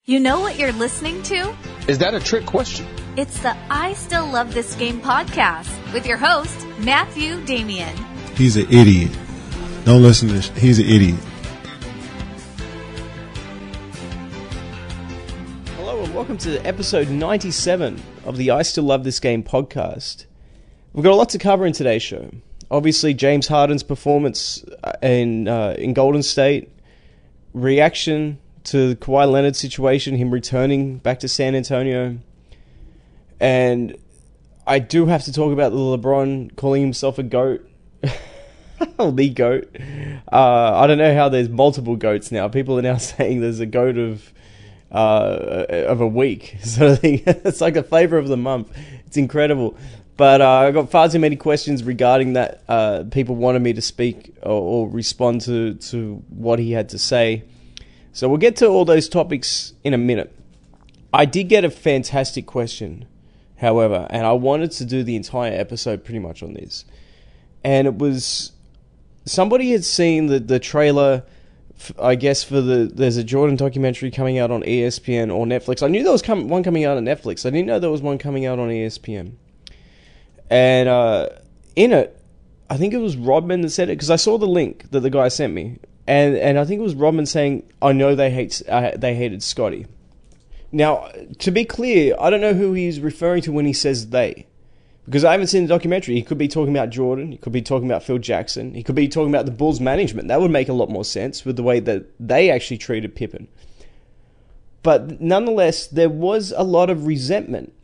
You know what you're listening to? Is that a trick question? It's the I Still Love This Game podcast with your host, Matthew Damian. He's an idiot. Don't listen to this. He's an idiot. Hello and welcome to episode 97 of the I Still Love This Game podcast. We've got a lot to cover in today's show. Obviously, James Harden's performance in Golden State, reaction to the Kawhi Leonard situation, him returning back to San Antonio. And I do have to talk about the LeBron calling himself a GOAT. The GOAT. I don't know how there's multiple GOATs now. People are now saying there's a GOAT of a week. So I think it's like a flavor of the month. It's incredible. But I got far too many questions regarding that. People wanted me to speak or respond to what he had to say. So we'll get to all those topics in a minute. I did get a fantastic question, however, and I wanted to do the entire episode pretty much on this. And it was, somebody had seen the trailer, I guess, there's a Jordan documentary coming out on ESPN or Netflix. I knew there was one coming out on Netflix. I didn't know there was one coming out on ESPN. And in it, I think it was Rodman that said it, because I saw the link that the guy sent me. And I think it was Rodman saying, I know they hated Scottie. Now, to be clear, I don't know who he's referring to when he says they. Because I haven't seen the documentary. He could be talking about Jordan. He could be talking about Phil Jackson. He could be talking about the Bulls management. That would make a lot more sense with the way that they actually treated Pippen. But nonetheless, there was a lot of resentment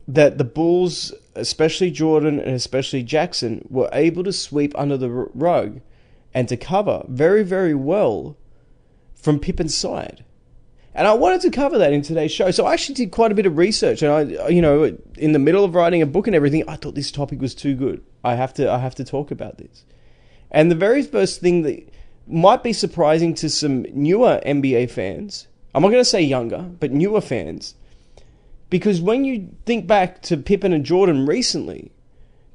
that the Bulls, especially Jordan and especially Jackson, were able to sweep under the rug and to cover very, very well from Pippen's side. And I wanted to cover that in today's show. So I actually did quite a bit of research. And I, in the middle of writing a book and everything, I thought this topic was too good. I have to talk about this. And the very first thing that might be surprising to some newer NBA fans, I'm not going to say younger, but newer fans, because when you think back to Pippen and Jordan recently,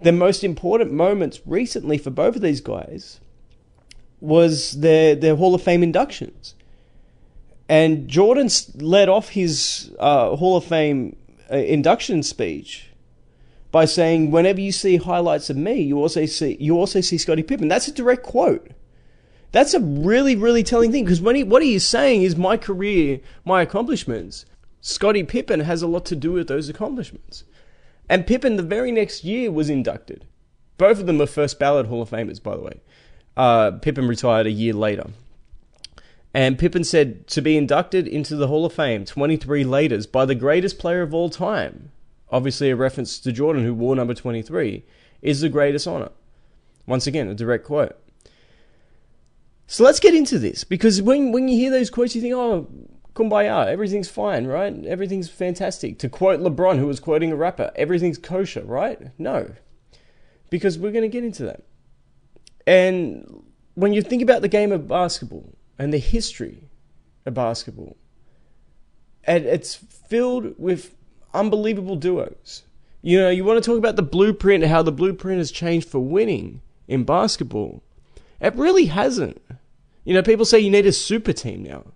the most important moments recently for both of these guys was their Hall of Fame inductions. And Jordan led off his Hall of Fame induction speech by saying, whenever you see highlights of me, you also see Scottie Pippen. That's a direct quote. That's a really, really telling thing, because what he is saying is my career, my accomplishments. Scottie Pippen has a lot to do with those accomplishments. And Pippen the very next year was inducted. Both of them were first ballot Hall of Famers, by the way. Pippen retired a year later. And Pippen said, to be inducted into the Hall of Fame 23 laters by the greatest player of all time, obviously a reference to Jordan, who wore number 23, is the greatest honor. Once again, a direct quote. So let's get into this, because when you hear those quotes, you think, oh, kumbaya, everything's fine, right? Everything's fantastic. To quote LeBron, who was quoting a rapper, everything's kosher, right? No, because we're going to get into that. And when you think about the game of basketball and the history of basketball, and it's filled with unbelievable duos. You want to talk about the blueprint, how the blueprint has changed for winning in basketball. It really hasn't. People say you need a super team now.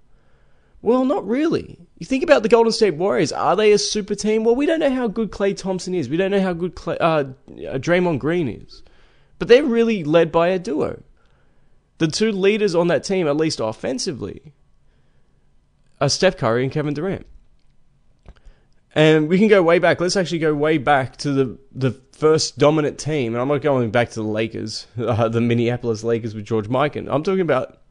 Well, not really. You think about the Golden State Warriors. Are they a super team? Well, we don't know how good Klay Thompson is. We don't know how good Draymond Green is. But they're really led by a duo. The two leaders on that team, at least offensively, are Steph Curry and Kevin Durant. And we can go way back. Let's actually go way back to the first dominant team. And I'm not going back to the Lakers, the Minneapolis Lakers with George Mikan. I'm talking about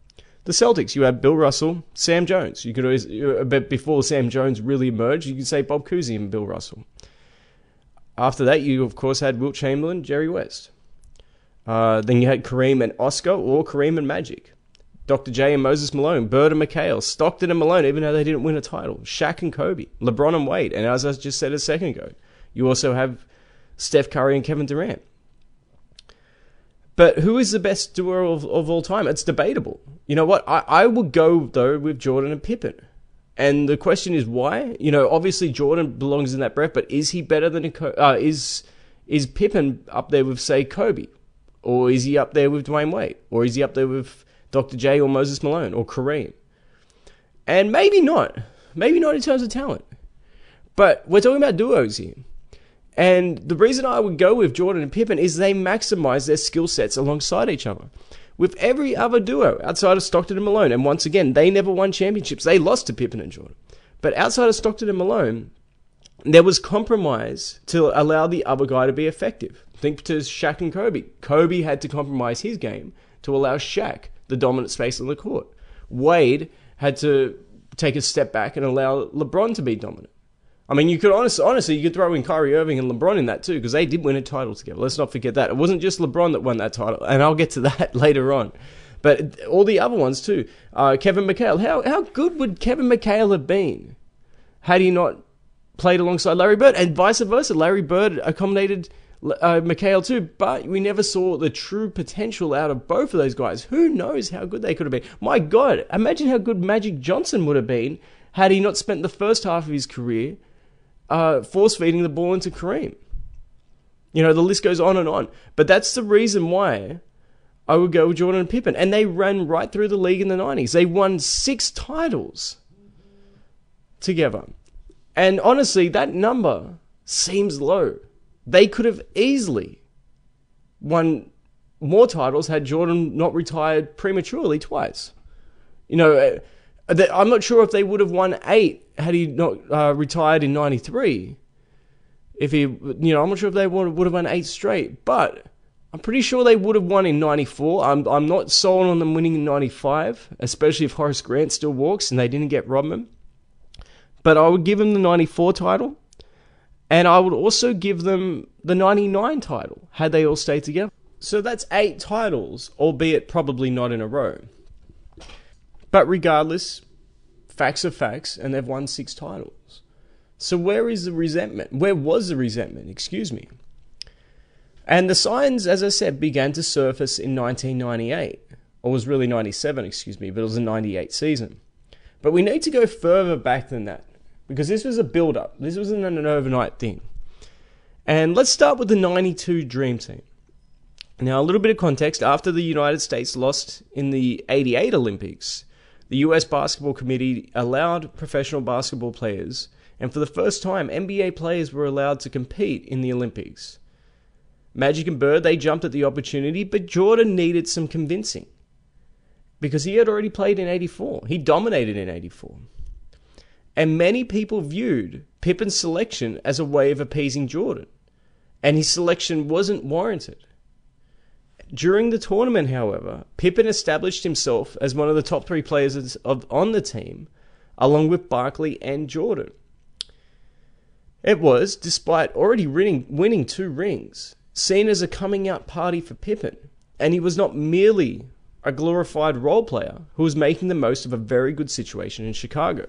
the Celtics. You had Bill Russell, Sam Jones. You could always, before Sam Jones really emerged, you could say Bob Cousy and Bill Russell. After that, you, of course, had Wilt Chamberlain, Jerry West. Then you had Kareem and Oscar, or Kareem and Magic. Dr. J and Moses Malone, Bird and McHale, Stockton and Malone, even though they didn't win a title. Shaq and Kobe, LeBron and Wade. And as I just said a second ago, you also have Steph Curry and Kevin Durant. But who is the best duo of all time? It's debatable. You know what? I would go, though, with Jordan and Pippen. And the question is why? Obviously Jordan belongs in that breath, but is he better than is Pippen up there with, say, Kobe? Or is he up there with Dwayne Wade? Or is he up there with Dr. J or Moses Malone or Kareem? And maybe not. maybe not in terms of talent. But we're talking about duos here. And the reason I would go with Jordan and Pippen is they maximize their skill sets alongside each other. With every other duo outside of Stockton and Malone, and once again, they never won championships. They lost to Pippen and Jordan. But outside of Stockton and Malone, there was compromise to allow the other guy to be effective. Think to Shaq and Kobe. Kobe had to compromise his game to allow Shaq the dominant space on the court. Wade had to take a step back and allow LeBron to be dominant. I mean, you could honestly, you could throw in Kyrie Irving and LeBron in that too, because they did win a title together. Let's not forget that. It wasn't just LeBron that won that title, and I'll get to that later on. But all the other ones too. Kevin McHale. How good would Kevin McHale have been had he not played alongside Larry Bird? And vice versa, Larry Bird accommodated McHale too, but we never saw the true potential out of both of those guys. Who knows how good they could have been? My God, imagine how good Magic Johnson would have been had he not spent the first half of his career force-feeding the ball into Kareem. You know, the list goes on and on. But that's the reason why I would go with Jordan and Pippen. And they ran right through the league in the 90s. They won 6 titles together. And honestly, that number seems low. They could have easily won more titles had Jordan not retired prematurely twice. You know, I'm not sure if they would have won 8 had he not retired in 93. I'm not sure if they would have won 8 straight, but I'm pretty sure they would have won in 94. I'm not sold on them winning in 95, especially if Horace Grant still walks and they didn't get Rodman. But I would give them the 94 title, and I would also give them the 99 title had they all stayed together. So that's 8 titles, albeit probably not in a row. But regardless, facts are facts, and they've won 6 titles. So where is the resentment? Where was the resentment? Excuse me. And the signs, as I said, began to surface in 1998. Or was really 97, excuse me, but it was the 98 season. But we need to go further back than that, because this was a build-up. This wasn't an overnight thing. And let's start with the 92 Dream Team. Now, a little bit of context. After the United States lost in the 88 Olympics, the US Basketball Committee allowed professional basketball players, and for the first time, NBA players were allowed to compete in the Olympics. Magic and Bird, they jumped at the opportunity, but Jordan needed some convincing, because he had already played in 84. He dominated in 84. And many people viewed Pippen's selection as a way of appeasing Jordan, and his selection wasn't warranted. During the tournament, however, Pippen established himself as one of the top 3 players on the team, along with Barkley and Jordan. It was, despite already winning 2 rings, seen as a coming-out party for Pippen, and he was not merely a glorified role player who was making the most of a very good situation in Chicago.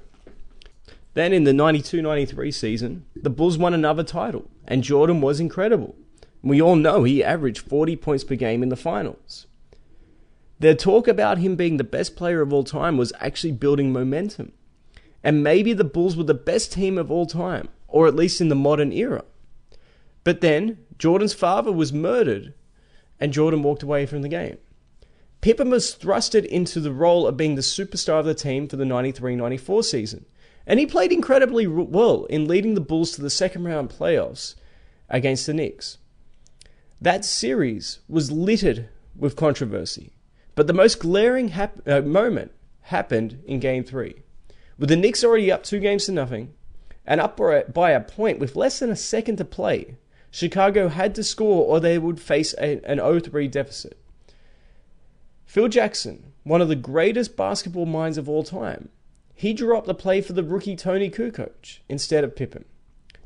Then in the 92-93 season, the Bulls won another title, and Jordan was incredible. We all know he averaged 40 points per game in the finals. Their talk about him being the best player of all time was actually building momentum. And maybe the Bulls were the best team of all time, or at least in the modern era. But then, Jordan's father was murdered, and Jordan walked away from the game. Pippen was thrusted into the role of being the superstar of the team for the 93-94 season. And he played incredibly well in leading the Bulls to the second round playoffs against the Knicks. That series was littered with controversy, but the most glaring moment happened in Game 3. With the Knicks already up 2-0, and up by a point with less than a second to play, Chicago had to score or they would face an 0-3 deficit. Phil Jackson, one of the greatest basketball minds of all time, he drew up the play for the rookie Tony Kukoc instead of Pippen.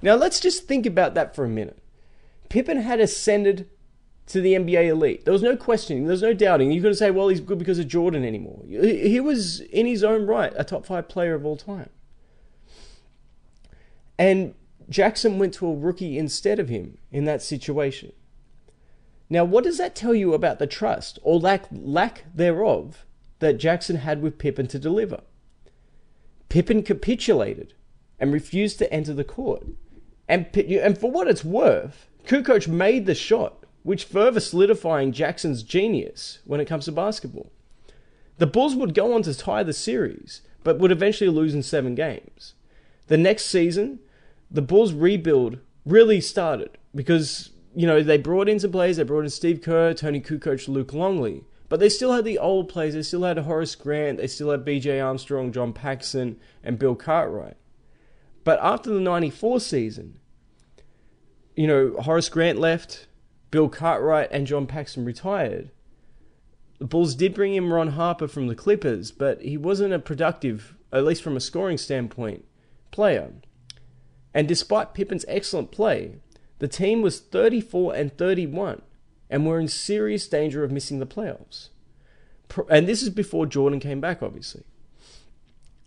Now let's just think about that for a minute. Pippen had ascended to the NBA elite. There was no questioning. There was no doubting. You couldn't say, well, he's good because of Jordan anymore. He was, in his own right, a top 5 player of all time. And Jackson went to a rookie instead of him in that situation. Now, what does that tell you about the trust, or lack thereof, that Jackson had with Pippen to deliver? Pippen capitulated and refused to enter the court. And for what it's worth, Kukoc made the shot, which further solidifying Jackson's genius when it comes to basketball. The Bulls would go on to tie the series, but would eventually lose in 7 games. The next season, the Bulls' rebuild really started because, they brought in some players. They brought in Steve Kerr, Tony Kukoc, Luke Longley. But they still had the old players. They still had Horace Grant. They still had B.J. Armstrong, John Paxson, and Bill Cartwright. But after the 94 season, Horace Grant left, Bill Cartwright and John Paxson retired. The Bulls did bring in Ron Harper from the Clippers, but he wasn't a productive, at least from a scoring standpoint, player. And despite Pippen's excellent play, the team was 34-31 and were in serious danger of missing the playoffs. And this is before Jordan came back, obviously.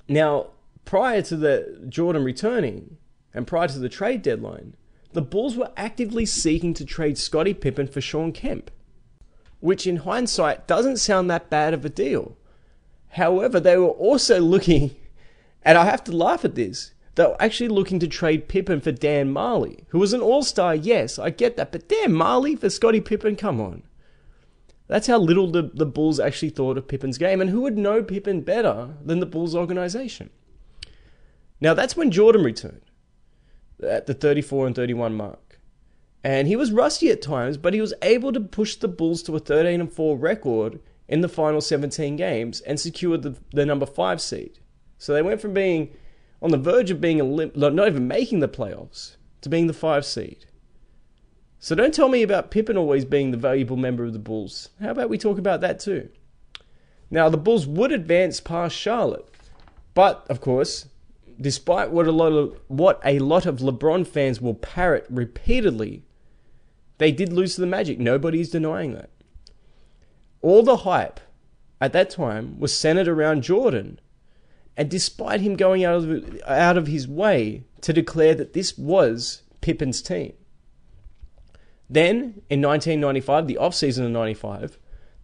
Now, prior to the Jordan returning and prior to the trade deadline, the Bulls were actively seeking to trade Scottie Pippen for Shawn Kemp, which in hindsight doesn't sound that bad of a deal. However, they were also looking, and I have to laugh at this, they were actually looking to trade Pippen for Dan Marley, who was an all-star, yes, I get that, but Dan Marley for Scottie Pippen, come on. That's how little the Bulls actually thought of Pippen's game, and who would know Pippen better than the Bulls organization? Now, that's when Jordan returned, at the 34-31 mark. And he was rusty at times, but he was able to push the Bulls to a 13-4 record in the final 17 games and secured the number 5 seed. So they went from being on the verge of being not even making the playoffs to being the 5 seed. So don't tell me about Pippen always being the valuable member of the Bulls. How about we talk about that too? Now, the Bulls would advance past Charlotte, but of course, despite what a lot of LeBron fans will parrot repeatedly, they did lose to the Magic. Nobody's denying that. All the hype at that time was centered around Jordan, and despite him going out of his way to declare that this was Pippen's team. Then, in 1995, the offseason of 95,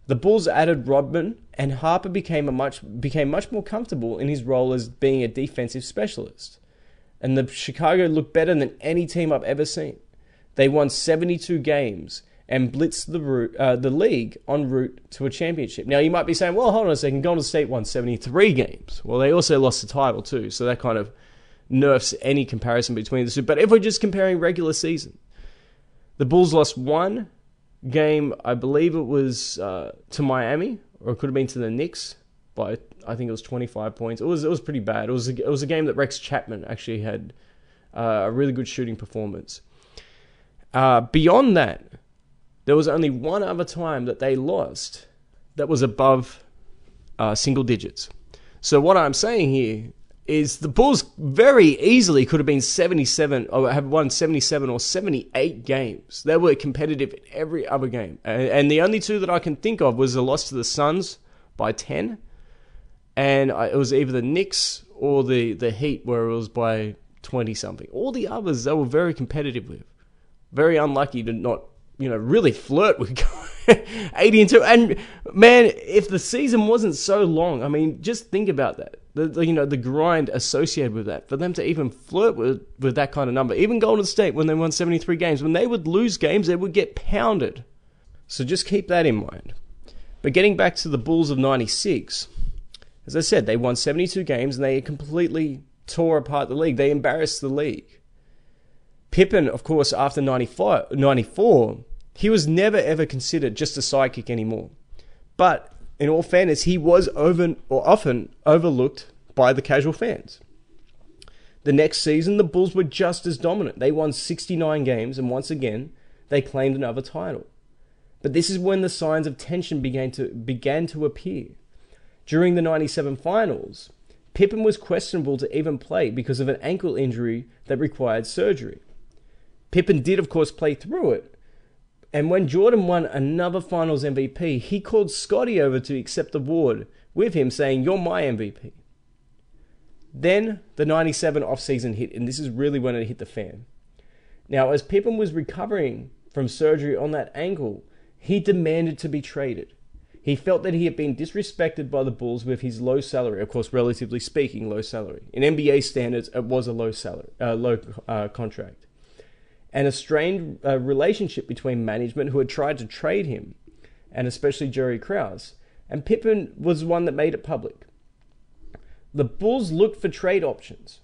the Bulls added Rodman, and Harper became much more comfortable in his role as being a defensive specialist. And the Chicago looked better than any team I've ever seen. They won 72 games and blitzed the league en route to a championship. Now, you might be saying, well, hold on a second, Golden State won 73 games. Well, they also lost the title too, so that kind of nerfs any comparison between the two. But if we're just comparing regular season, the Bulls lost one game, I believe it was to Miami, or it could have been to the Knicks, by I think it was 25 points. It was pretty bad. It was a game that Rex Chapman actually had a really good shooting performance. Beyond that, there was only one other time that they lost that was above single digits. So what I'm saying here is the Bulls very easily could have been 77 or have won 77 or 78 games. They were competitive in every other game. And the only two that I can think of was a loss to the Suns by 10. And it was either the Knicks or the Heat where it was by 20-something. All the others, they were very competitive with. Very unlucky to not, really flirt with 80-2. And man, if the season wasn't so long, I mean, just think about that. The grind associated with that. For them to even flirt with that kind of number. Even Golden State, when they won 73 games, when they would lose games, they would get pounded. So just keep that in mind. But getting back to the Bulls of 96, as I said, they won 72 games and they completely tore apart the league. They embarrassed the league. Pippen, of course, after 94, he was never ever considered just a sidekick anymore. But in all fairness, he was often overlooked by the casual fans. The next season, the Bulls were just as dominant. They won 69 games, and once again, they claimed another title. But this is when the signs of tension began to appear. During the 97 finals, Pippen was questionable to even play because of an ankle injury that required surgery. Pippen did, of course, play through it. And when Jordan won another Finals MVP, he called Scottie over to accept the award with him, saying, "You're my MVP." Then the 97 offseason hit, and this is really when it hit the fan. Now, as Pippen was recovering from surgery on that ankle, he demanded to be traded. He felt that he had been disrespected by the Bulls with his low salary, of course, relatively speaking, low salary. In NBA standards, it was a low contract. And a strained relationship between management, who had tried to trade him, and especially Jerry Krause, and Pippen was one that made it public. the Bulls looked for trade options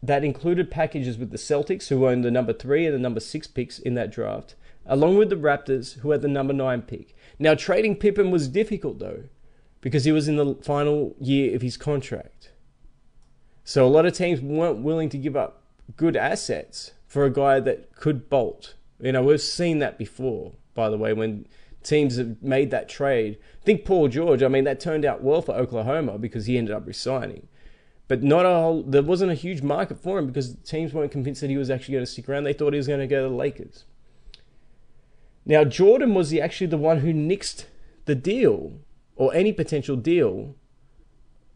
that included packages with the Celtics, who owned the number 3 and the number 6 picks in that draft, along with the Raptors, who had the number 9 pick. Now, trading Pippen was difficult, though, because he was in the final year of his contract. So a lot of teams weren't willing to give up good assets for a guy that could bolt. We've seen that before, by the way, when teams have made that trade. Think Paul George. That turned out well for Oklahoma because he ended up resigning. But there wasn't a huge market for him because teams weren't convinced that he was actually going to stick around. They thought he was going to go to the Lakers. Now, Jordan was actually the one who nixed the deal, or any potential deal,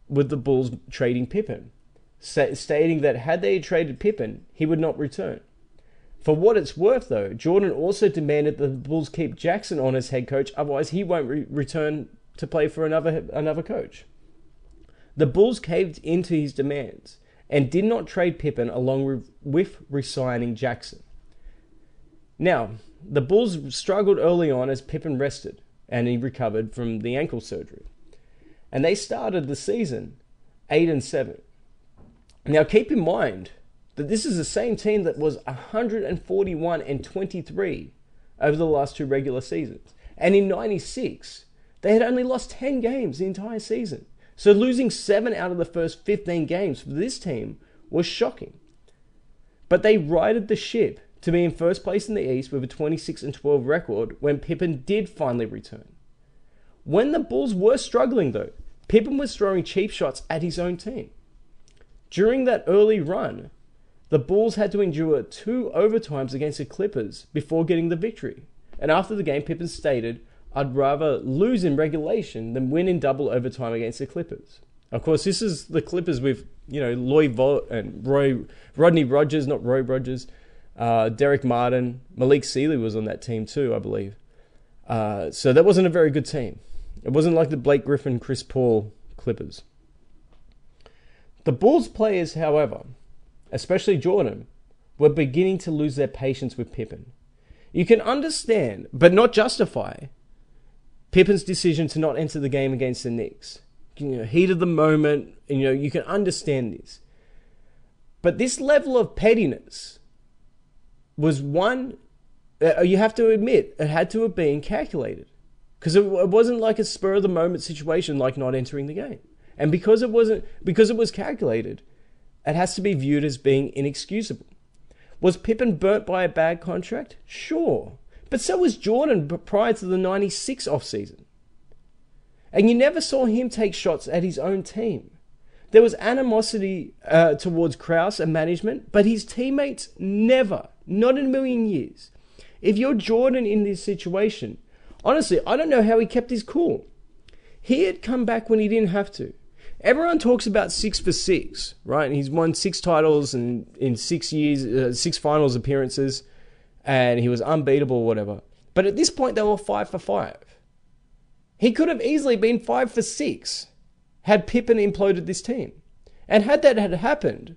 with the Bulls trading Pippen, stating that had they traded Pippen, he would not return. For what it's worth, though, Jordan also demanded that the Bulls keep Jackson on as head coach, otherwise he won't return to play for another coach. The Bulls caved into his demands and did not trade Pippen along with re-signing Jackson. Now, the Bulls struggled early on as Pippen rested and he recovered from the ankle surgery. And they started the season 8-7. Now, keep in mind that this is the same team that was 141-23 over the last 2 regular seasons. And in 96, they had only lost 10 games the entire season. So losing 7 out of the first 15 games for this team was shocking. But they righted the ship to be in first place in the East with a 26-12 record when Pippen did finally return. When the Bulls were struggling, though, Pippen was throwing cheap shots at his own team. During that early run, the Bulls had to endure 2 overtimes against the Clippers before getting the victory. And after the game, Pippen stated, "I'd rather lose in regulation than win in double overtime against the Clippers." Of course, this is the Clippers with, Lloyd Vaught and Rodney Rogers, not Roy Rogers, Derek Martin, Malik Sealy was on that team too, I believe. So that wasn't a very good team. It wasn't like the Blake Griffin, Chris Paul Clippers. The Bulls players, however, especially Jordan, were beginning to lose their patience with Pippen. You can understand, but not justify, Pippen's decision to not enter the game against the Knicks. Heat of the moment, you can understand this. But this level of pettiness was one, you have to admit, it had to have been calculated. Because it wasn't like a spur-of-the-moment situation like not entering the game. And because it was calculated, it has to be viewed as being inexcusable. Was Pippen burnt by a bad contract? Sure. But so was Jordan prior to the 96 offseason. And you never saw him take shots at his own team. There was animosity towards Krause and management, but his teammates never, not in a million years. If you're Jordan in this situation, honestly, I don't know how he kept his cool. He had come back when he didn't have to. Everyone talks about 6 for 6, right? And he's won 6 titles in 6 years, 6 finals appearances, and he was unbeatable or whatever. But at this point, they were 5 for 5. He could have easily been 5 for 6 had Pippen imploded this team. And had that had happened,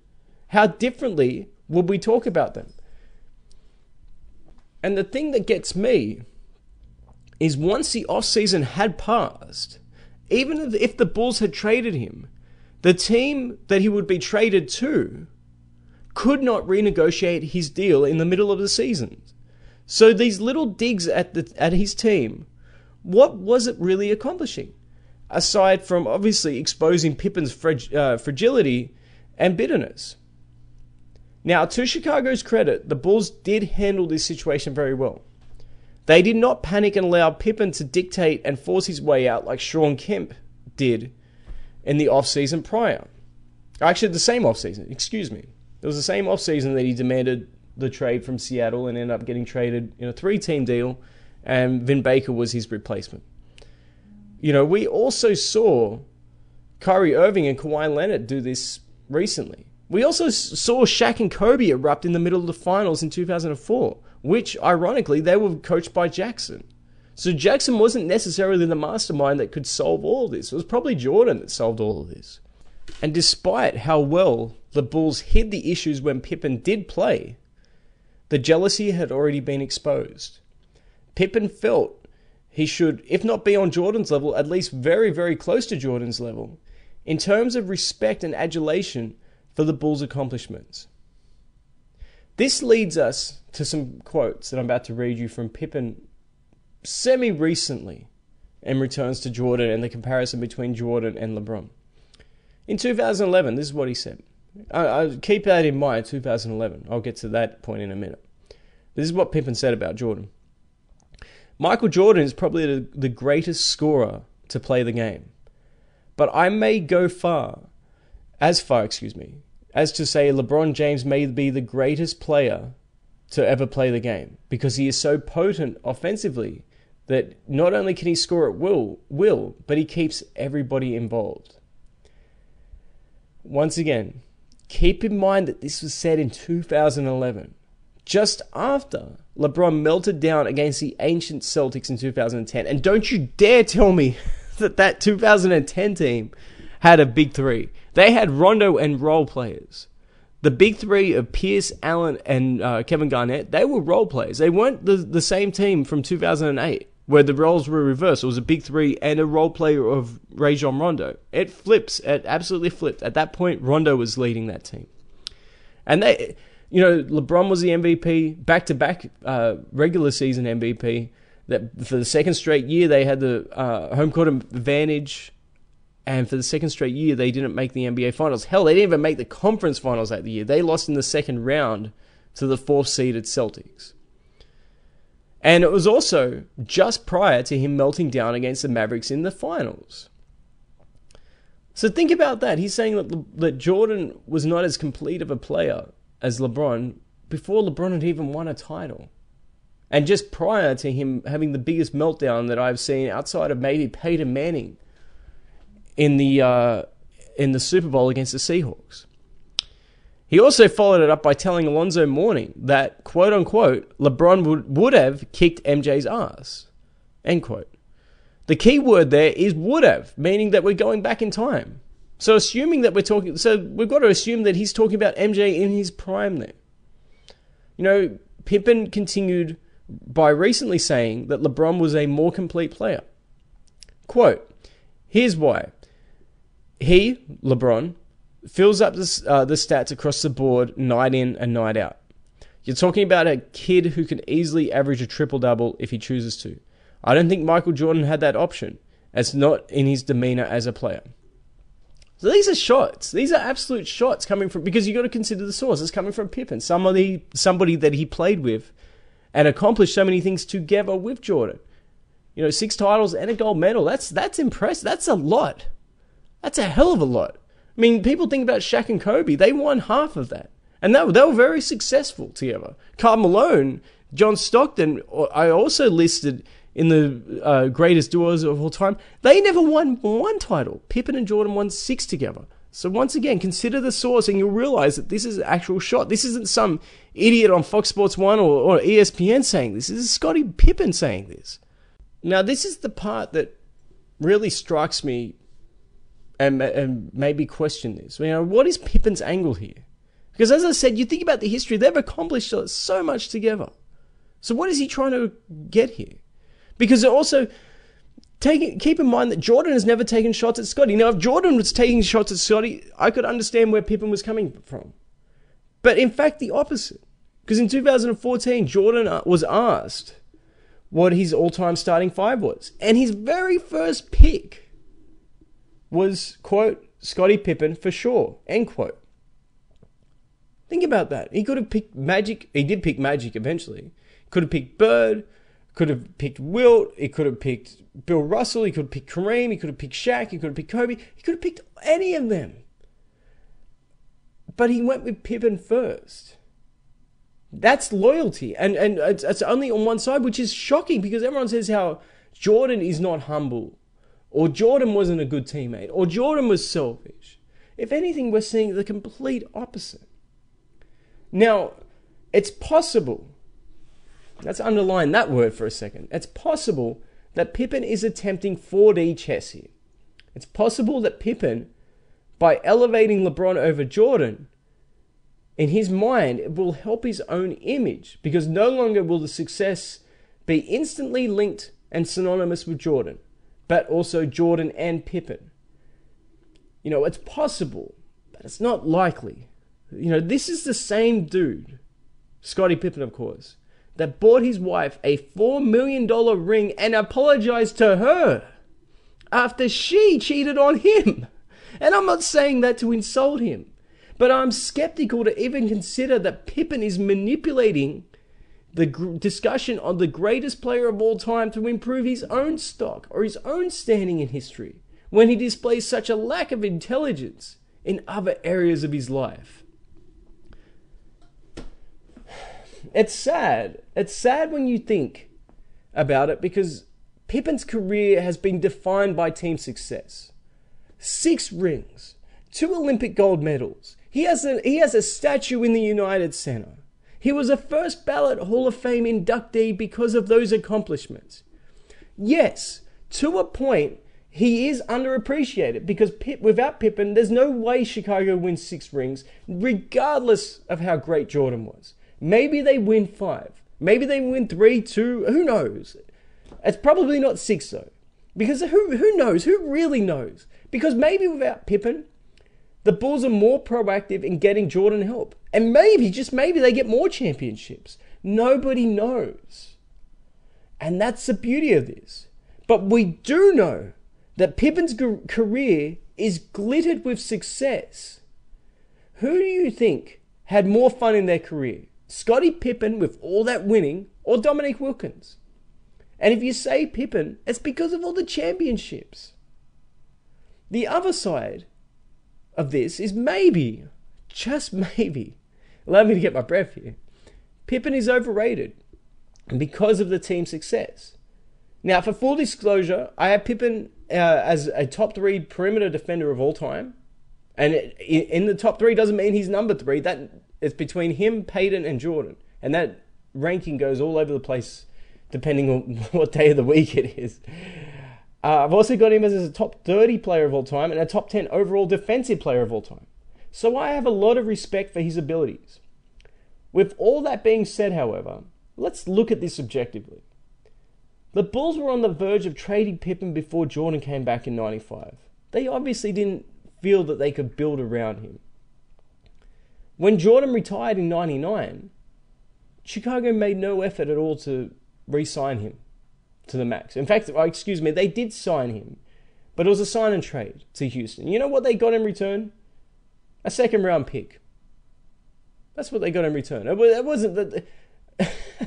how differently would we talk about them? And the thing that gets me is once the offseason had passed, even if the Bulls had traded him, the team that he would be traded to could not renegotiate his deal in the middle of the season. So these little digs at his team, what was it really accomplishing? Aside from obviously exposing Pippen's fragility and bitterness. Now, to Chicago's credit, the Bulls did handle this situation very well. They did not panic and allow Pippen to dictate and force his way out like Shawn Kemp did in the offseason prior. Actually, the same offseason, excuse me. It was the same offseason that he demanded the trade from Seattle and ended up getting traded in a 3-team deal, and Vin Baker was his replacement. We also saw Kyrie Irving and Kawhi Leonard do this recently. We also saw Shaq and Kobe erupt in the middle of the finals in 2004, which, ironically, they were coached by Jackson. So Jackson wasn't necessarily the mastermind that could solve all of this. It was probably Jordan that solved all of this. And despite how well the Bulls hid the issues when Pippen did play, the jealousy had already been exposed. Pippen felt he should, if not be on Jordan's level, at least very, very close to Jordan's level, in terms of respect and adulation for the Bulls' accomplishments. This leads us to some quotes that I'm about to read you from Pippen semi-recently in returns to Jordan and the comparison between Jordan and LeBron. In 2011, this is what he said. I keep that in mind, 2011. I'll get to that point in a minute. This is what Pippen said about Jordan. Michael Jordan is probably the greatest scorer to play the game. But I may go as far as to say LeBron James may be the greatest player to ever play the game, because he is so potent offensively that not only can he score at will, but he keeps everybody involved. Once again, keep in mind that this was said in 2011, just after LeBron melted down against the ancient Celtics in 2010. And don't you dare tell me that 2010 team had a big three. They had Rondo and role players. The big three of Pierce, Allen, and Kevin Garnett, they were role players. They weren't the same team from 2008, where the roles were reversed. It was a big three and a role player of Rajon Rondo. It flips. It absolutely flipped. At that point, Rondo was leading that team. And LeBron was the MVP, back-to-back regular season MVP. That for the second straight year, they had the home court advantage. And for the second straight year, they didn't make the NBA Finals. Hell, they didn't even make the conference finals that year. They lost in the second round to the fourth-seeded Celtics. And it was also just prior to him melting down against the Mavericks in the finals. So think about that. He's saying that Jordan was not as complete of a player as LeBron before LeBron had even won a title. And just prior to him having the biggest meltdown that I've seen outside of maybe Peyton Manning in the Super Bowl against the Seahawks. He also followed it up by telling Alonzo Mourning that, quote unquote, LeBron would have kicked MJ's ass, end quote. The key word there is would have, meaning that we're going back in time. So we've got to assume that he's talking about MJ in his prime there. Pippen continued by recently saying that LeBron was a more complete player. Quote, here's why. He, LeBron, fills up the stats across the board night in and night out. You're talking about a kid who can easily average a triple-double if he chooses to. I don't think Michael Jordan had that option. It's not in his demeanor as a player. So these are shots. These are absolute shots coming from, because you've got to consider the source. It's coming from Pippen, somebody that he played with and accomplished so many things together with Jordan. 6 titles and a gold medal. That's impressive. That's a lot. That's a hell of a lot. I mean, people think about Shaq and Kobe. They won half of that. And they were very successful together. Karl Malone, John Stockton, I also listed in the greatest duos of all time. They never won one title. Pippen and Jordan won 6 together. So once again, consider the source and you'll realize that this is an actual shot. This isn't some idiot on Fox Sports 1 or ESPN saying this. This is Scottie Pippen saying this. Now, this is the part that really strikes me and maybe question this. What is Pippen's angle here? Because as I said, you think about the history, they've accomplished so much together. So what is he trying to get here? Because also, keep in mind that Jordan has never taken shots at Scottie. Now, if Jordan was taking shots at Scottie, I could understand where Pippen was coming from. But in fact, the opposite. Because in 2014, Jordan was asked what his all-time starting five was. And his very first pick was, quote, Scottie Pippen for sure, end quote. Think about that. He could have picked Magic. He did pick Magic eventually. Could have picked Bird. Could have picked Wilt. He could have picked Bill Russell. He could have picked Kareem. He could have picked Shaq. He could have picked Kobe. He could have picked any of them. But he went with Pippen first. That's loyalty. And it's only on one side, which is shocking because everyone says how Jordan is not humble. Or Jordan wasn't a good teammate. Or Jordan was selfish. If anything, we're seeing the complete opposite. Now, it's possible. Let's underline that word for a second. It's possible that Pippen is attempting 4D chess here. It's possible that Pippen, by elevating LeBron over Jordan, in his mind, it will help his own image because no longer will the success be instantly linked and synonymous with Jordan, but also Jordan and Pippen. It's possible, but it's not likely. This is the same dude, Scottie Pippen, of course, that bought his wife a $4 million ring and apologized to her after she cheated on him. And I'm not saying that to insult him, but I'm skeptical to even consider that Pippen is manipulating the discussion on the greatest player of all time to improve his own stock or his own standing in history when he displays such a lack of intelligence in other areas of his life. It's sad. It's sad when you think about it, because Pippen's career has been defined by team success. 6 rings, 2 Olympic gold medals. He has a statue in the United Center. He was a first ballot Hall of Fame inductee because of those accomplishments. Yes, to a point, he is underappreciated, because without Pippen, there's no way Chicago wins 6 rings, regardless of how great Jordan was. Maybe they win 5. Maybe they win 3, 2, who knows? It's probably not 6 though. Because who knows? Who really knows? Because maybe without Pippen, the Bulls are more proactive in getting Jordan help. And maybe, just maybe, they get more championships. Nobody knows. And that's the beauty of this. But we do know that Pippen's career is glittered with success. Who do you think had more fun in their career? Scottie Pippen with all that winning, or Dominique Wilkins? And if you say Pippen, it's because of all the championships. The other side of this is maybe, just maybe, allow me to get my breath here, Pippen is overrated because of the team success. Now, for full disclosure, I have Pippen as a top 3 perimeter defender of all time. And in the top 3 doesn't mean he's number 3. That it's between him, Payton, and Jordan. And that ranking goes all over the place depending on what day of the week it is. I've also got him as a top 30 player of all time and a top 10 overall defensive player of all time. So I have a lot of respect for his abilities. With all that being said, however, let's look at this objectively. The Bulls were on the verge of trading Pippen before Jordan came back in 95. They obviously didn't feel that they could build around him. When Jordan retired in 99, Chicago made no effort at all to re-sign him to the max. In fact, they did sign him, but it was a sign and trade to Houston. You know what they got in return? A 2nd round pick. That's what they got in return. It wasn't that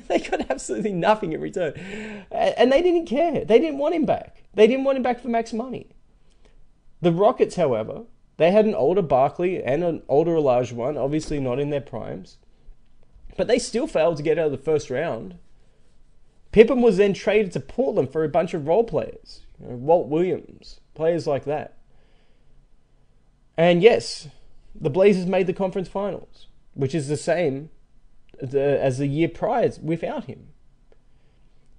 they got absolutely nothing in return. And they didn't care. They didn't want him back. They didn't want him back for max money. The Rockets, however, they had an older Barkley and an older Olajuwon, obviously not in their primes. But they still failed to get out of the first round. Pippen was then traded to Portland for a bunch of role players. Walt Williams, players like that. And yes, the Blazers made the conference finals, which is the same as the year prior without him.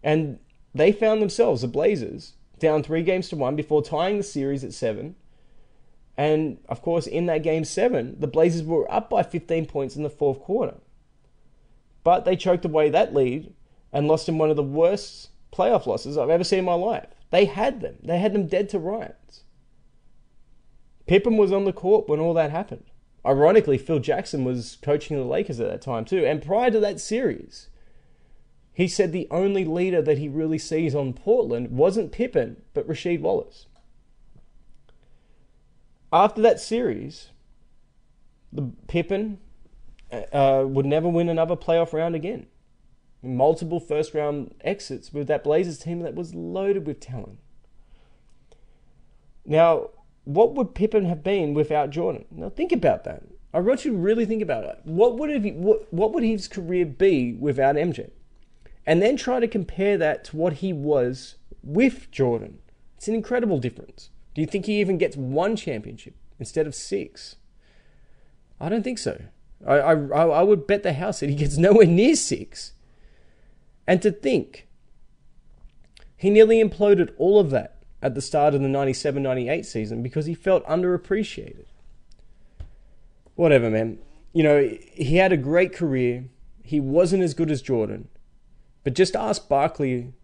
And they found themselves, the Blazers, down 3-1 before tying the series at 7. And, of course, in that Game 7, the Blazers were up by 15 points in the 4th quarter. But they choked away that lead and lost in one of the worst playoff losses I've ever seen in my life. They had them. They had them dead to rights. Pippen was on the court when all that happened. Ironically, Phil Jackson was coaching the Lakers at that time too. And prior to that series, he said the only leader that he really sees on Portland wasn't Pippen, but Rasheed Wallace. After that series, the Pippen would never win another playoff round again. Multiple first-round exits with that Blazers team that was loaded with talent. Now, what would Pippen have been without Jordan? Now, think about that. I want you to really think about it. What would his career be without MJ? And then try to compare that to what he was with Jordan. It's an incredible difference. Do you think he even gets 1 championship instead of 6? I don't think so. I would bet the house that he gets nowhere near 6. And to think, he nearly imploded all of that at the start of the 97-98 season because he felt underappreciated. Whatever, man. He had a great career. He wasn't as good as Jordan. But just ask Barkley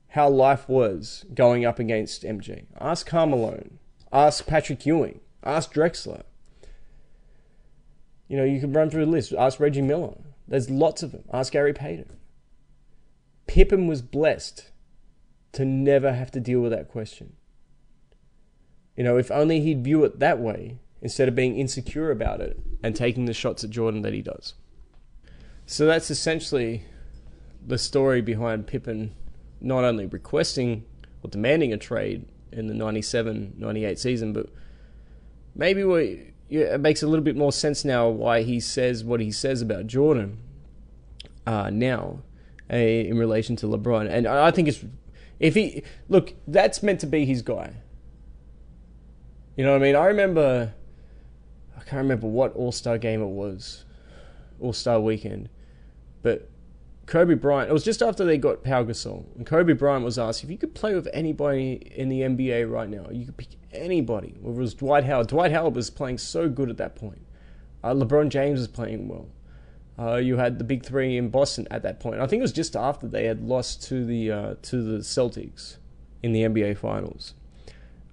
how life was going up against MJ. Ask Karl Malone. Ask Patrick Ewing. Ask Drexler. You know, you can run through the list. Ask Reggie Miller. There's lots of them. Ask Gary Payton. Pippen was blessed to never have to deal with that question. You know, if only he'd view it that way instead of being insecure about it and taking the shots at Jordan that he does. So that's essentially the story behind Pippen not only requesting or demanding a trade in the 97-98 season, but maybe it makes a little bit more sense now why he says what he says about Jordan now in relation to LeBron. And I think that's meant to be his guy. You know what I mean? I can't remember what All-Star game it was, All-Star weekend, but Kobe Bryant, it was just after they got Pau Gasol, and Kobe Bryant was asked if you could play with anybody in the NBA right now, you could pick anybody. Well, it was Dwight Howard. Dwight Howard was playing so good at that point. LeBron James was playing well. You had the big three in Boston at that point. I think it was just after they had lost to the Celtics in the NBA Finals.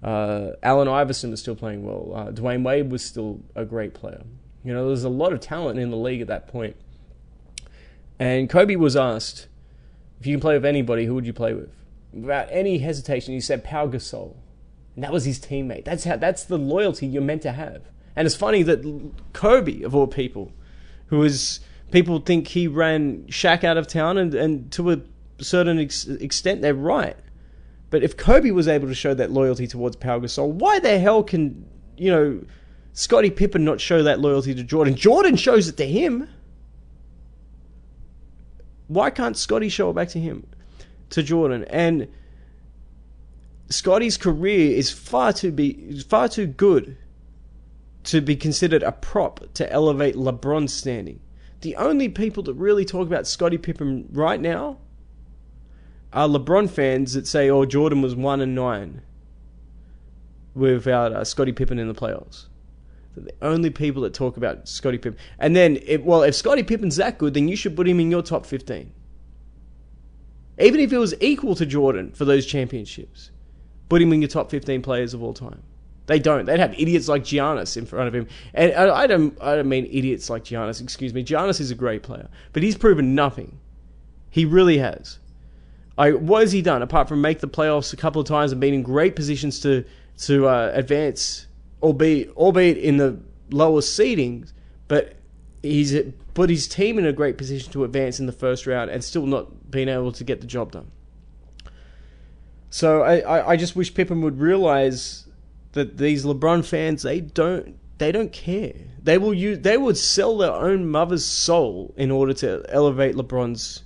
Allen Iverson was still playing well. Dwayne Wade was still a great player. You know, there was a lot of talent in the league at that point. And Kobe was asked, if you can play with anybody, who would you play with? Without any hesitation, he said Pau Gasol. And that was his teammate. That's the loyalty you're meant to have. And it's funny that Kobe, of all people, people think he ran Shaq out of town, and to a certain extent, they're right. But if Kobe was able to show that loyalty towards Pau Gasol, why the hell can, Scottie Pippen not show that loyalty to Jordan? Jordan shows it to him. Why can't Scottie show it back to him, to Jordan? And Scottie's career is far too good to be considered a prop to elevate LeBron's standing. The only people that really talk about Scottie Pippen right now are LeBron fans that say, "Oh, Jordan was 1-9 without Scottie Pippen in the playoffs." They're the only people that talk about Scottie Pippen. And then, if Scottie Pippen's that good, then you should put him in your top 15. Even if it was equal to Jordan for those championships, put him in your top 15 players of all time. They don't. They'd have idiots like Giannis in front of him. And I don't mean idiots like Giannis, excuse me. Giannis is a great player, but he's proven nothing. He really has. What has he done apart from make the playoffs a couple of times and being in great positions to advance, albeit in the lower seedings, but he's put his team in a great position to advance in the first round and still not being able to get the job done. So I just wish Pippen would realize that these LeBron fans, they don't care. They would sell their own mother's soul in order to elevate LeBron's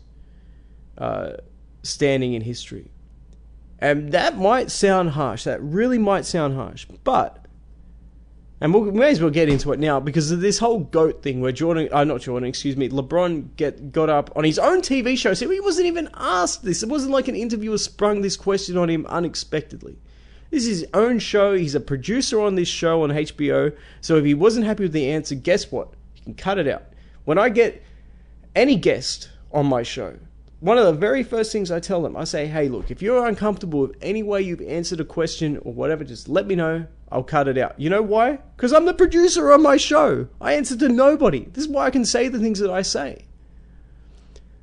standing in history. And that might sound harsh. That really might sound harsh. And we may as well get into it now because of this whole GOAT thing where LeBron got up on his own TV show. So he wasn't even asked this. It wasn't like an interviewer sprung this question on him unexpectedly. This is his own show. He's a producer on this show on HBO. So if he wasn't happy with the answer, guess what? You can cut it out. When I get any guest on my show, one of the very first things I tell them, I say, hey, look, if you're uncomfortable with any way you've answered a question or whatever, just let me know. I'll cut it out. You know why? Because I'm the producer on my show. I answer to nobody. This is why I can say the things that I say.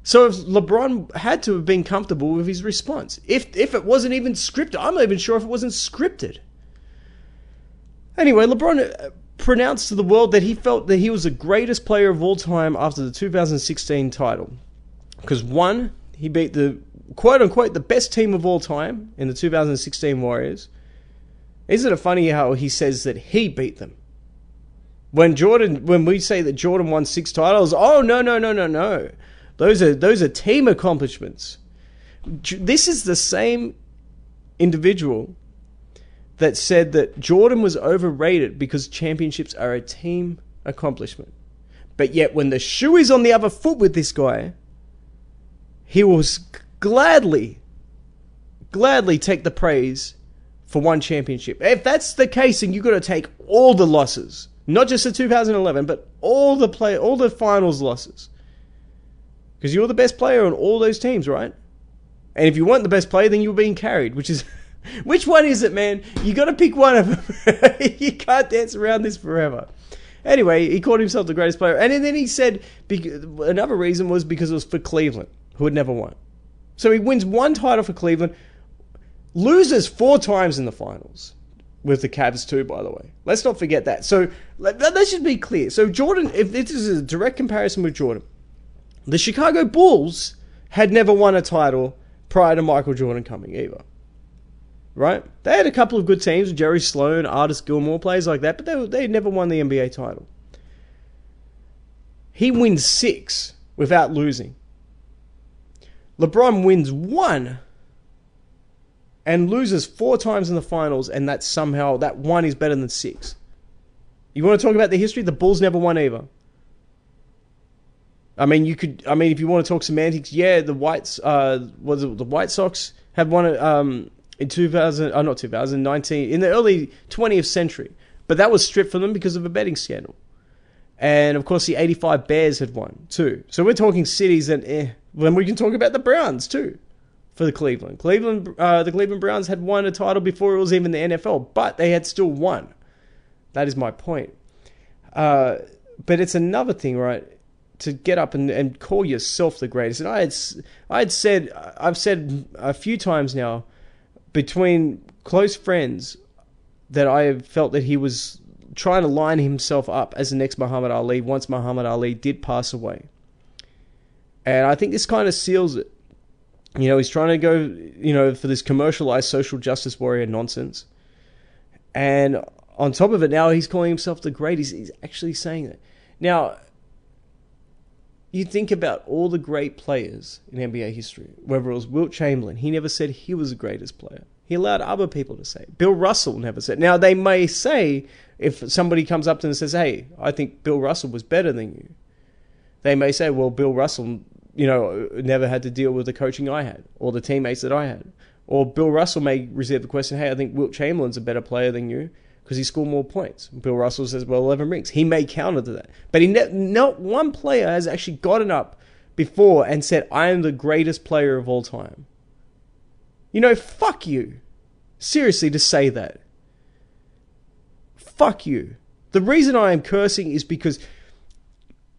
So if LeBron had to have been comfortable with his response, if it wasn't even scripted, I'm not even sure if it wasn't scripted. Anyway, LeBron pronounced to the world that he felt that he was the greatest player of all time after the 2016 title. Because one, he beat the quote-unquote the best team of all time in the 2016 Warriors. Isn't it funny how he says that he beat them? When we say that Jordan won 6 titles, oh, no. Those are team accomplishments. This is the same individual that said that Jordan was overrated because championships are a team accomplishment. But yet when the shoe is on the other foot with this guy, he will gladly take the praise for one championship. If that's the case, then you've got to take all the losses. Not just the 2011, but all the finals losses. Because you're the best player on all those teams, right? And if you weren't the best player, then you were being carried, which is Which one is it, man? You got to pick one of them. You can't dance around this forever. Anyway, he called himself the greatest player. And then he said another reason was because it was for Cleveland, who had never won. So he wins one title for Cleveland, loses 4 times in the finals. With the Cavs too, by the way. Let's not forget that. So let's just be clear. So Jordan, if this is a direct comparison with Jordan, the Chicago Bulls had never won a title prior to Michael Jordan coming either. Right? They had a couple of good teams, Jerry Sloan, Artis Gilmore, players like that, but they never won the NBA title. He wins 6 without losing. LeBron wins 1 and loses 4 times in the finals, and that 1 is better than 6. You want to talk about the history? The Bulls never won either. If you want to talk semantics, yeah, the White Sox have won it in 2019, in the early 20th century, but that was stripped from them because of a betting scandal. And of course, the '85 Bears had won too. So we're talking cities, and then we can talk about the Browns too. For the Cleveland. The Cleveland Browns had won a title before it was even the NFL, but they had still won. That is my point. But it's another thing, right, to get up and call yourself the greatest. And I've said a few times now, between close friends, that I have felt that he was trying to line himself up as the next Muhammad Ali once Muhammad Ali did pass away. And I think this kind of seals it. You know, he's trying to go, for this commercialized social justice warrior nonsense. And on top of it, now he's calling himself the greatest. He's actually saying that. Now, you think about all the great players in NBA history, whether it was Wilt Chamberlain, he never said he was the greatest player. He allowed other people to say it. Bill Russell never said. Now, they may say, if somebody comes up to them and says, hey, I think Bill Russell was better than you, they may say, well, Bill Russell, never had to deal with the coaching I had, or the teammates that I had. Or Bill Russell may receive the question, hey, I think Wilt Chamberlain's a better player than you because he scored more points. Bill Russell says, well, 11 rings. He may counter to that. But not one player has actually gotten up before and said, I am the greatest player of all time. Fuck you. Seriously, to say that. Fuck you. The reason I am cursing is because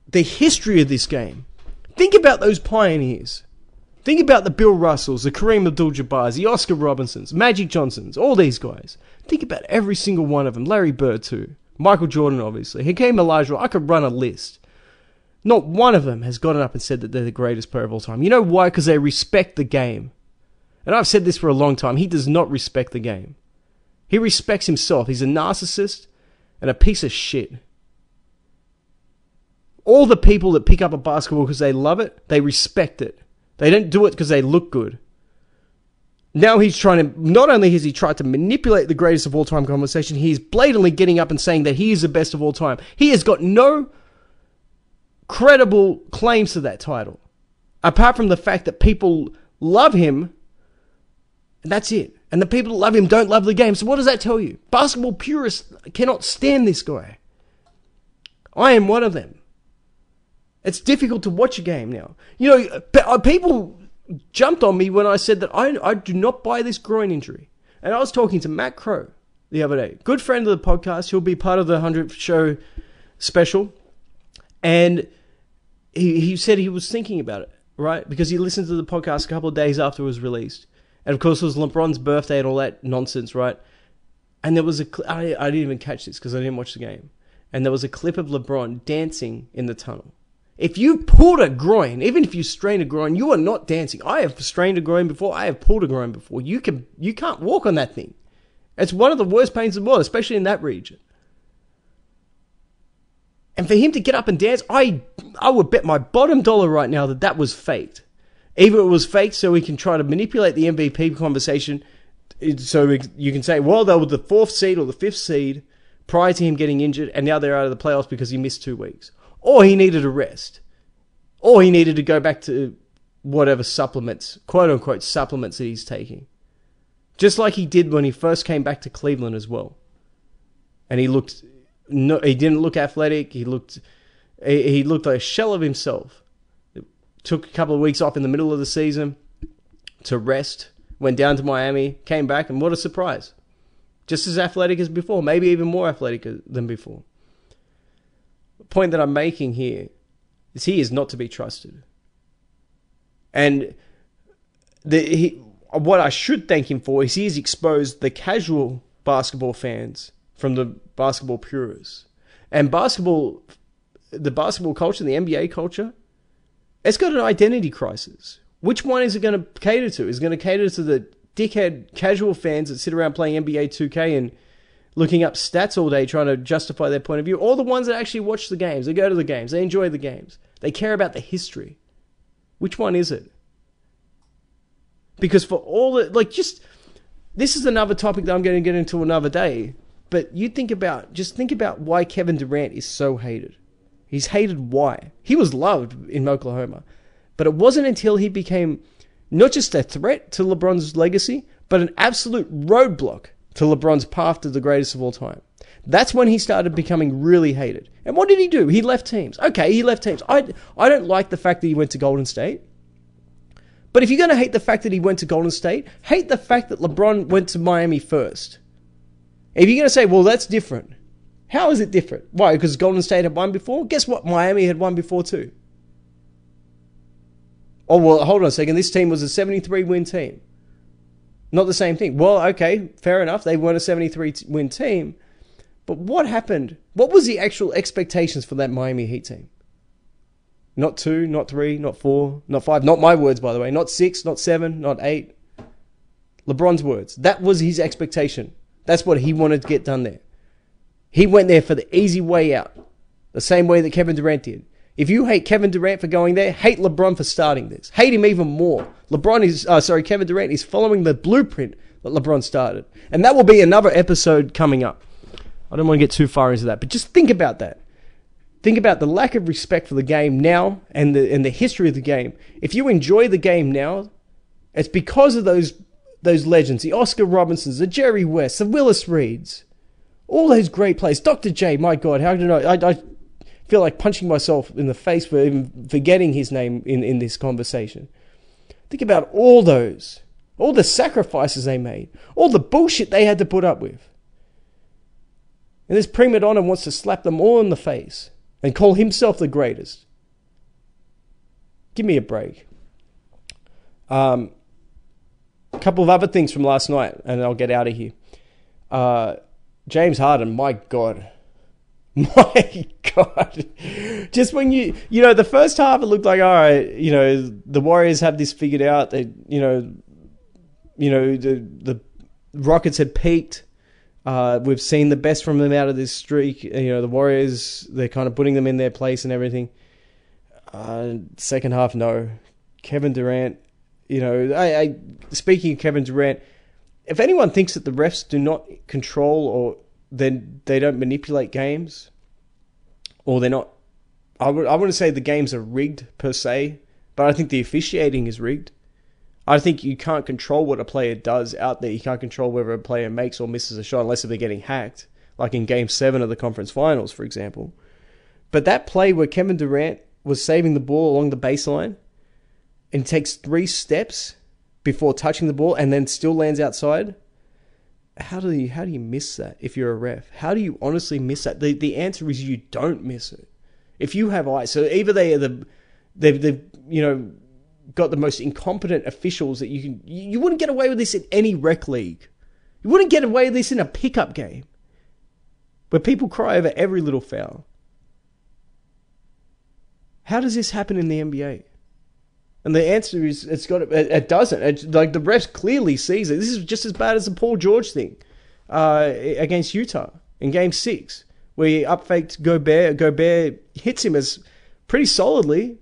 the history of this game. Think about those pioneers. Think about the Bill Russells, the Kareem Abdul-Jabbars, the Oscar Robinsons, Magic Johnsons, all these guys. Think about every single one of them. Larry Bird too. Michael Jordan, obviously. Hakeem Olajuwon. I could run a list. Not one of them has gotten up and said that they're the greatest player of all time. You know why? Because they respect the game. And I've said this for a long time. He does not respect the game. He respects himself. He's a narcissist and a piece of shit. All the people that pick up a basketball because they love it, they respect it. They don't do it because they look good. Now he's trying to, not only has he tried to manipulate the greatest of all time conversation, he's blatantly getting up and saying that he is the best of all time. He has got no credible claims to that title. Apart from the fact that people love him, and that's it. And the people that love him don't love the game. So what does that tell you? Basketball purists cannot stand this guy. I am one of them. It's difficult to watch a game now. People jumped on me when I said that I do not buy this groin injury. And I was talking to Matt Crow the other day. Good friend of the podcast. He'll be part of the 100th show special. And he said he was thinking about it, right? Because he listened to the podcast a couple of days after it was released. And of course, it was LeBron's birthday and all that nonsense, right? And there was I didn't even catch this because I didn't watch the game. And there was a clip of LeBron dancing in the tunnel. If you pulled a groin, even if you strained a groin, you are not dancing. I have strained a groin before. I have pulled a groin before. You can't walk on that thing. It's one of the worst pains in the world, especially in that region. And for him to get up and dance, I would bet my bottom dollar right now that was faked. Either it was faked so we can try to manipulate the MVP conversation so you can say, well, they were the 4th seed or the 5th seed prior to him getting injured, and now they're out of the playoffs because he missed 2 weeks. Or he needed a rest. Or he needed to go back to whatever supplements, quote-unquote supplements that he's taking. Just like he did when he first came back to Cleveland as well. And he didn't look athletic. He looked like a shell of himself. It took a couple of weeks off in the middle of the season to rest. went down to Miami, came back, and what a surprise. Just as athletic as before, maybe even more athletic than before. The point that I'm making here is he is not to be trusted. And what I should thank him for is he has exposed the casual basketball fans from the basketball purists. And the basketball culture, the NBA culture, it's got an identity crisis. Which one is it going to cater to? Is it going to cater to the dickhead casual fans that sit around playing NBA 2K and looking up stats all day trying to justify their point of view? Or the ones that actually watch the games, they go to the games, they enjoy the games, they care about the history? Which one is it? Because for all the, this is another topic that I'm going to get into another day. But think about why Kevin Durant is so hated. He's hated why? He was loved in Oklahoma. But it wasn't until he became not just a threat to LeBron's legacy, but an absolute roadblock to LeBron's path to the greatest of all time. That's when he started becoming really hated. And what did he do? He left teams. Okay, he left teams. I don't like the fact that he went to Golden State. But if you're going to hate the fact that he went to Golden State, hate the fact that LeBron went to Miami first. If you're going to say, well, that's different. How is it different? Why? Because Golden State had won before? Guess what? Miami had won before too. Oh, well, hold on a second. This team was a 73-win team. Not the same thing. Well, okay, fair enough. They weren't a 73-win team. But what happened? What was the actual expectations for that Miami Heat team? Not 2, not 3, not 4, not 5. Not my words, by the way. Not 6, not 7, not 8. LeBron's words. That was his expectation. That's what he wanted to get done there. He went there for the easy way out. The same way that Kevin Durant did. If you hate Kevin Durant for going there, hate LeBron for starting this. Hate him even more. Kevin Durant is following the blueprint that LeBron started. And that will be another episode coming up. I don't want to get too far into that, but just think about that. Think about the lack of respect for the game now and the history of the game. If you enjoy the game now, it's because of those legends, the Oscar Robinsons, the Jerry West, the Willis Reeds, all those great players. Dr. J, my God, how did I feel like punching myself in the face for even forgetting his name in this conversation. Think about all the sacrifices they made, all the bullshit they had to put up with. And this prima donna wants to slap them all in the face and call himself the greatest. Give me a break. A couple of other things from last night, and I'll get out of here. James Harden, my God. My God. Just when the first half, it looked like, all right, the Warriors have this figured out. They, the Rockets had peaked. We've seen the best from them out of this streak. The Warriors, they're kind of putting them in their place and everything. Second half, no. Kevin Durant, speaking of Kevin Durant, if anyone thinks that the refs do not control or then they don't manipulate games, or they're not, I wouldn't say the games are rigged per se, but I think the officiating is rigged. I think you can't control what a player does out there. You can't control whether a player makes or misses a shot unless they're getting hacked, like in Game 7 of the conference finals, for example. But that play where Kevin Durant was saving the ball along the baseline and takes 3 steps before touching the ball and then still lands outside, how do you miss that if you're a ref? How do you honestly miss that? The answer is you don't miss it. If you have eyes, so either they've got the most incompetent officials that you wouldn't get away with this in any rec league. You wouldn't get away with this in a pickup game where people cry over every little foul. How does this happen in the NBA? And the answer is it doesn't. It's like the refs clearly sees it. This is just as bad as the Paul George thing against Utah in Game 6, where he up-faked Gobert. Gobert hits him as pretty solidly,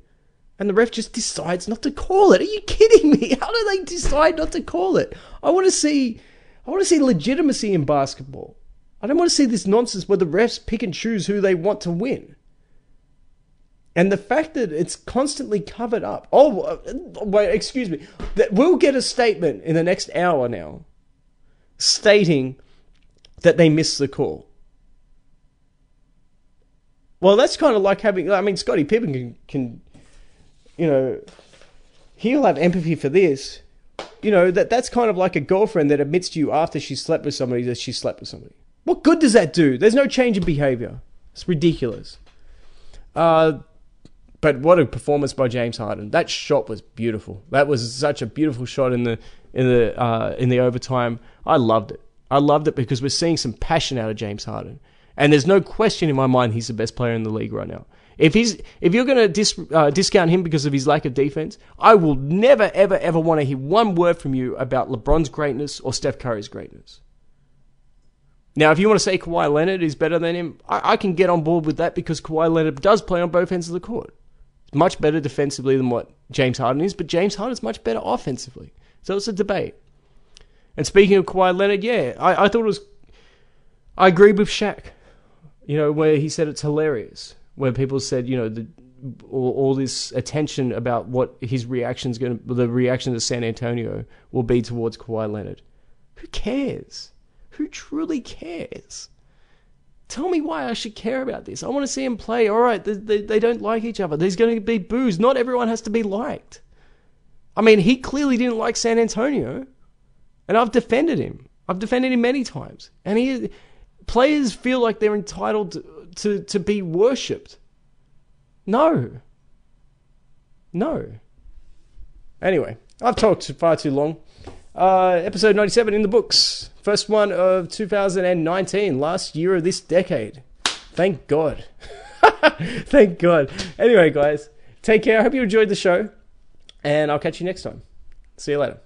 and the ref just decides not to call it. Are you kidding me? How do they decide not to call it? I want to see legitimacy in basketball. I don't want to see this nonsense where the refs pick and choose who they want to win. And the fact that it's constantly covered up. Oh, wait, excuse me. We'll get a statement in the next hour now stating that they missed the call. Well, that's kind of like having, Scottie Pippen can he'll have empathy for this. that's kind of like a girlfriend that admits to you after she slept with somebody that she slept with somebody. What good does that do? There's no change in behavior. It's ridiculous. But what a performance by James Harden. That shot was beautiful. That was such a beautiful shot in the overtime. I loved it. I loved it because we're seeing some passion out of James Harden. And there's no question in my mind he's the best player in the league right now. If you're going to discount him because of his lack of defense, I will never, ever, ever want to hear one word from you about LeBron's greatness or Steph Curry's greatness. Now, if you want to say Kawhi Leonard is better than him, I can get on board with that because Kawhi Leonard does play on both ends of the court. He's much better defensively than what James Harden is, but James Harden's much better offensively. So it's a debate. And speaking of Kawhi Leonard, I thought it was... I agreed with Shaq, where he said it's hilarious, where people said, all this attention about what his the reaction to San Antonio will be towards Kawhi Leonard. Who cares? Who truly cares? Tell me why I should care about this. I want to see him play. All right, they don't like each other. There's going to be boos. Not everyone has to be liked. I mean, he clearly didn't like San Antonio, and I've defended him. I've defended him many times. And players feel like they're entitled to be worshipped. No. Anyway, I've talked far too long. Episode 97 in the books. First one of 2019, last year of this decade. Thank God. Thank God. Anyway, guys, take care. I hope you enjoyed the show, and I'll catch you next time. See you later.